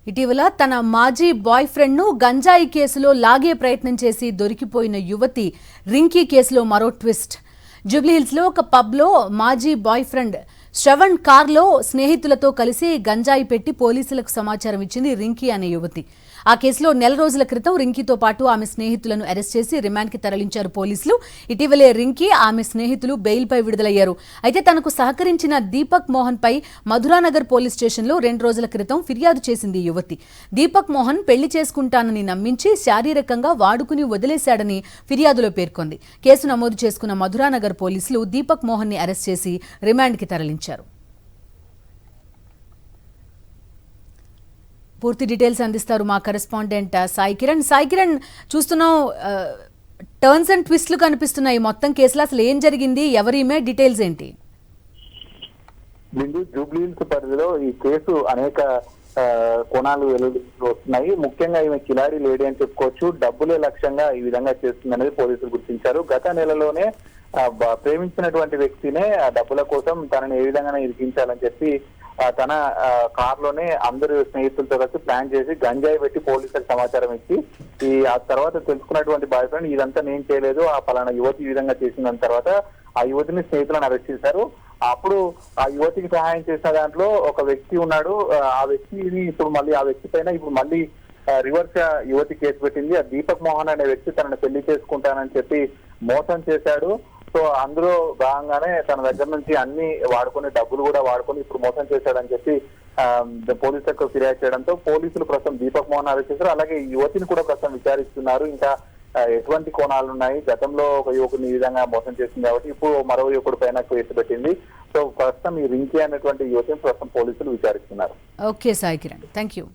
ఇటీవల తన మాజీ బాయ్ ఫ్రెండ్ ను గంజాయి కేసులో లాగే ప్రయత్నం చేసి దొరికిపోయిన యువతి రింకీ కేసులో మరో ట్విస్ట్. జూబ్లీహిల్స్ లో ఒక పబ్ లో మాజీ బాయ్ ఫ్రెండ్ శ్రవణ్ కార్లో స్నేహితులతో కలిసి గంజాయి పెట్టి పోలీసులకు సమాచారం ఇచ్చింది రింకీ అనే యువతి. ఆ కేసులో నెల రోజుల క్రితం రింకీతో పాటు ఆమె స్నేహితులను అరెస్ట్ చేసి రిమాండ్కి తరలించారు పోలీసులు. ఇటీవలే రింకీ ఆమె స్నేహితులు బెయిల్పై విడుదలయ్యారు. అయితే తనకు సహకరించిన దీపక్ మోహన్ పై మధురానగర్ పోలీస్ స్టేషన్లో 2 రోజుల క్రితం ఫిర్యాదు చేసింది యువతి. దీపక్ మోహన్ పెళ్లి చేసుకుంటానని నమ్మించి శారీరకంగా వాడుకుని వదిలేశాడని ఫిర్యాదులో పేర్కొంది. కేసు నమోదు చేసుకున్న మధురానగర్ పోలీసులు దీపక్ మోహన్ ని అరెస్ట్ చేసి రిమాండ్కి తరలించారు. పూర్తి డీటెయిల్స్ అందిస్తారు మా కరెస్పాండెంట్ సాయి కిరణ్. చూస్తున్నాం, టర్న్స్ అండ్ ట్విస్ట్లు కనిపిస్తున్నాయి మొత్తం కేసులో. అసలు ఏం జరిగింది, ఎవరిమే, డీటెయిల్స్ ఏంటి? బిందు, జూబ్లీహిల్స్ పరిధిలో ఈ కేసు అనేక కోణాలు వెలుగులోకి వస్తున్నాయి. ముఖ్యంగా ఈమె కిలాడి లేడీ అని చెప్పుకోవచ్చు. డబ్బులే లక్ష్యంగా ఈ విధంగా చేస్తుందనేది పోలీసులు గుర్తించారు. గత నెలలోనే ప్రేమించినటువంటి వ్యక్తినే ఆ డబ్బుల కోసం తనని ఏ విధంగా ఇరికించాలని చెప్పి తన కారులోనే అందరు స్నేహితులతో కలిసి ప్లాన్ చేసి గంజాయి పెట్టి పోలీసులకు సమాచారం ఇచ్చి ఆ తర్వాత తెలుసుకున్నటువంటి బాయ్ ఫ్రెండ్ ఇదంతా నేను చేయలేదు, ఆ పలానా యువతి ఈ విధంగా చేసిన తర్వాత ఆ యువతిని స్నేహితులను అరెస్ట్ చేశారు. అప్పుడు ఆ యువతికి సహాయం చేసిన దాంట్లో ఒక వ్యక్తి ఉన్నాడు. ఆ వ్యక్తిని ఇప్పుడు మళ్ళీ ఆ వ్యక్తి పైన ఇప్పుడు మళ్ళీ రివర్స్ గా యువతి కేసు పెట్టింది. ఆ దీపక్ మోహన్ అనే వ్యక్తి తనను పెళ్లి చేసుకుంటానని చెప్పి మోసం చేశాడు. సో అందులో భాగంగానే తన దగ్గర నుంచి అన్ని వాడుకుని డబ్బులు కూడా వాడుకొని ఇప్పుడు మోసం చేశాడని చెప్పి పోలీసులకు ఫిర్యాదు చేయడంతో పోలీసులు ప్రస్తుతం దీపక్ మోహన్ అరెస్ట్ చేశారు. అలాగే ఈ యువతిని కూడా ప్రస్తుతం విచారిస్తున్నారు. ఇంకా ఎటువంటి కోణాలు ఉన్నాయి, గతంలో ఒక యువకుని ఈ విధంగా మోసం చేసింది కాబట్టి ఇప్పుడు మరో యువకుడి పైన కేసు పెట్టింది. సో ప్రస్తుతం ఈ రింకీ అనేటువంటి యువతిని ప్రస్తుతం పోలీసులు విచారిస్తున్నారు. Okay Sai Kiran, thank you.